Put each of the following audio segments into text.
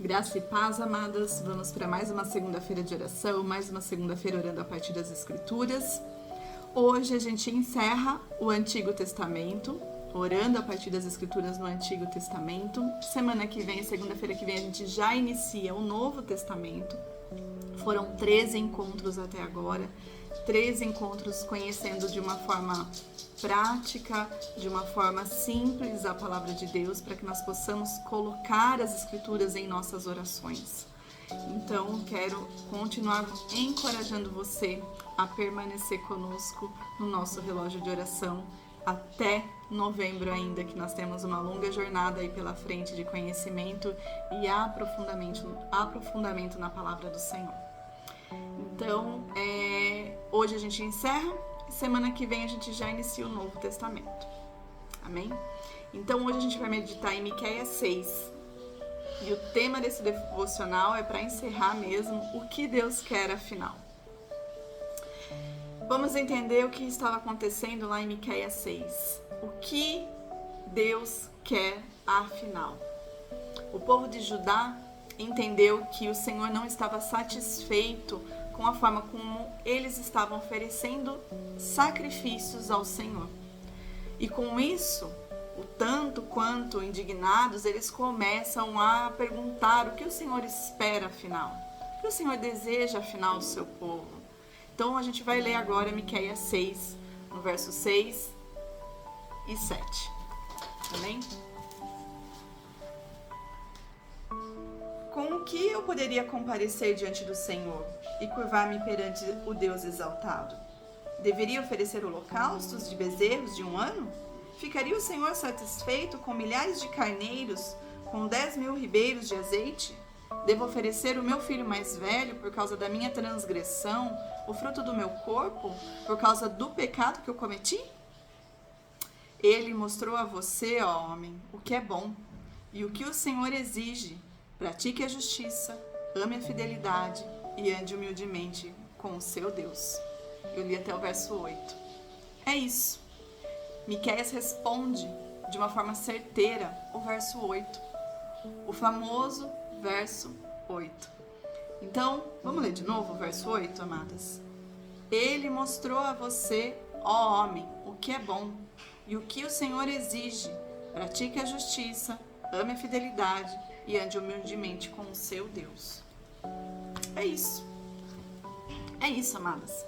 Graça e paz, amadas. Vamos para mais uma segunda-feira de oração, mais uma segunda-feira orando a partir das Escrituras. Hoje a gente encerra o Antigo Testamento, orando a partir das Escrituras no Antigo Testamento. Semana que vem, segunda-feira que vem, a gente já inicia o Novo Testamento. Foram 13 encontros até agora, 13 encontros conhecendo de uma forma prática, de uma forma simples a palavra de Deus, para que nós possamos colocar as Escrituras em nossas orações. Então, quero continuar encorajando você a permanecer conosco no nosso relógio de oração até novembro ainda, que nós temos uma longa jornada aí pela frente de conhecimento e aprofundamento na palavra do Senhor. Então, hoje a gente encerra, semana que vem a gente já inicia o Novo Testamento. Amém? Então, hoje a gente vai meditar em Miqueias 6. E o tema desse devocional é para encerrar mesmo o que Deus quer afinal. Vamos entender o que estava acontecendo lá em Miqueias 6. O que Deus quer afinal. O povo de Judá entendeu que o Senhor não estava satisfeito com a forma como eles estavam oferecendo sacrifícios ao Senhor. E com isso, o tanto quanto indignados, eles começam a perguntar o que o Senhor espera afinal. O que o Senhor deseja afinal do seu povo. Então a gente vai ler agora Miqueias 6, no verso 6 e 7. Amém? Com o que eu poderia comparecer diante do Senhor e curvar-me perante o Deus exaltado? Deveria oferecer holocaustos de bezerros de um ano? Ficaria o Senhor satisfeito com milhares de carneiros, com 10.000 ribeiros de azeite? Devo oferecer o meu filho mais velho por causa da minha transgressão, o fruto do meu corpo, por causa do pecado que eu cometi? Ele mostrou a você, ó homem, o que é bom e o que o Senhor exige. Pratique a justiça, ame a fidelidade e ande humildemente com o seu Deus. Eu li até o verso 8. É isso. Miqueias responde de uma forma certeira o verso 8. O famoso verso 8. Então, vamos ler de novo o verso 8, amadas? Ele mostrou a você, ó homem, o que é bom e o que o Senhor exige. Pratique a justiça, ame a fidelidade e ande humildemente com o seu Deus. É isso. É isso, amadas.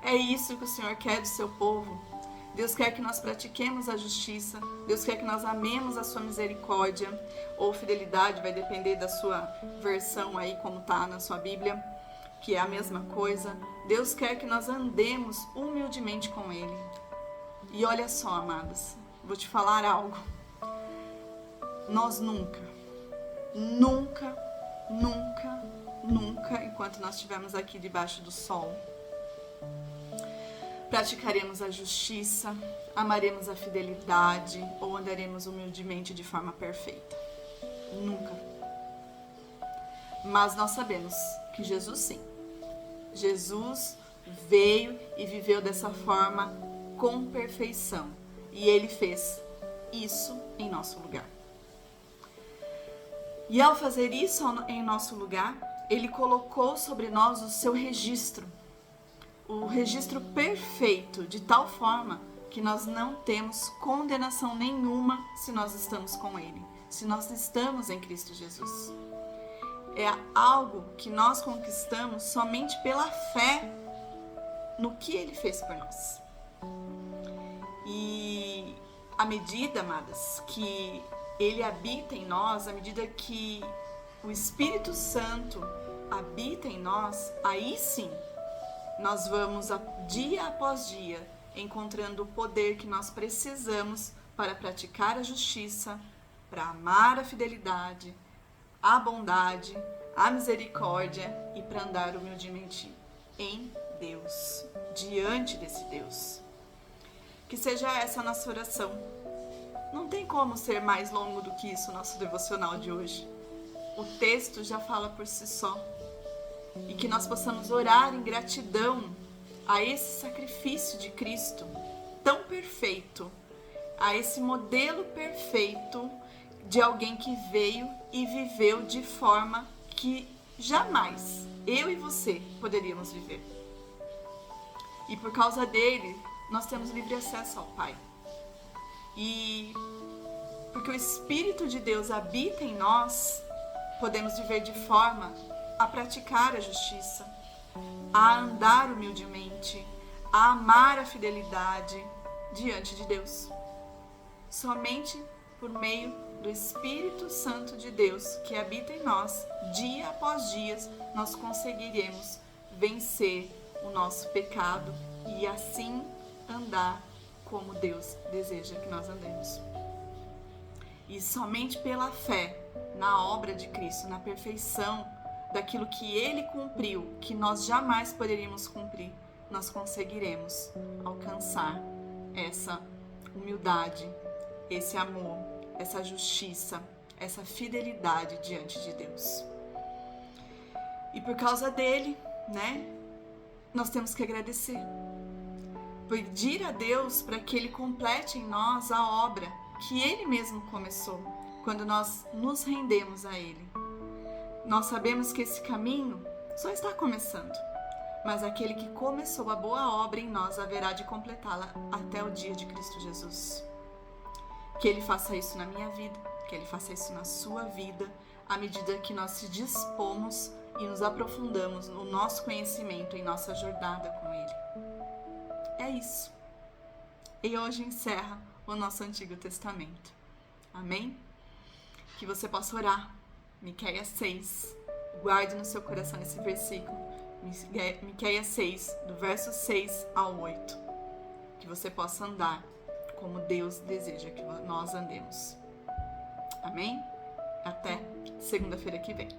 É isso que o Senhor quer do seu povo. Deus quer que nós pratiquemos a justiça. Deus quer que nós amemos a sua misericórdia ou fidelidade, vai depender da sua versão aí, como está na sua Bíblia, que é a mesma coisa. Deus quer que nós andemos humildemente com Ele. E olha só, amadas, vou te falar algo. Nós nunca, enquanto nós estivermos aqui debaixo do sol, praticaremos a justiça, amaremos a fidelidade ou andaremos humildemente de forma perfeita. Nunca. Mas nós sabemos que Jesus sim. Jesus veio e viveu dessa forma com perfeição. E Ele fez isso em nosso lugar. E ao fazer isso em nosso lugar, Ele colocou sobre nós o seu registro. O registro perfeito, de tal forma que nós não temos condenação nenhuma se nós estamos com Ele, se nós estamos em Cristo Jesus. É algo que nós conquistamos somente pela fé no que Ele fez por nós. E à medida, amadas, que Ele habita em nós, à medida que o Espírito Santo habita em nós, aí sim, nós vamos dia após dia encontrando o poder que nós precisamos para praticar a justiça, para amar a fidelidade, a bondade, a misericórdia e para andar humildemente em Deus, diante desse Deus. Que seja essa a nossa oração. Não tem como ser mais longo do que isso, nosso devocional de hoje. O texto já fala por si só. E que nós possamos orar em gratidão a esse sacrifício de Cristo tão perfeito, a esse modelo perfeito de alguém que veio e viveu de forma que jamais eu e você poderíamos viver. E por causa dele, nós temos livre acesso ao Pai. E porque o Espírito de Deus habita em nós, podemos viver de forma a praticar a justiça, a andar humildemente, a amar a fidelidade diante de Deus. Somente por meio do Espírito Santo de Deus que habita em nós, dia após dia, nós conseguiremos vencer o nosso pecado e assim andar como Deus deseja que nós andemos. E somente pela fé na obra de Cristo, na perfeição daquilo que Ele cumpriu, que nós jamais poderíamos cumprir, nós conseguiremos alcançar essa humildade, esse amor, essa justiça, essa fidelidade diante de Deus. E por causa dele, nós temos que agradecer. Pedir a Deus para que Ele complete em nós a obra que Ele mesmo começou, quando nós nos rendemos a Ele. Nós sabemos que esse caminho só está começando, mas aquele que começou a boa obra em nós haverá de completá-la até o dia de Cristo Jesus. Que Ele faça isso na minha vida, que Ele faça isso na sua vida, à medida que nós se dispomos e nos aprofundamos no nosso conhecimento, em nossa jornada com Ele. É isso. E hoje encerra o nosso Antigo Testamento. Amém? Que você possa orar. Miqueias 6. Guarde no seu coração esse versículo. Miqueias 6, do verso 6 ao 8. Que você possa andar como Deus deseja que nós andemos. Amém? Até segunda-feira que vem.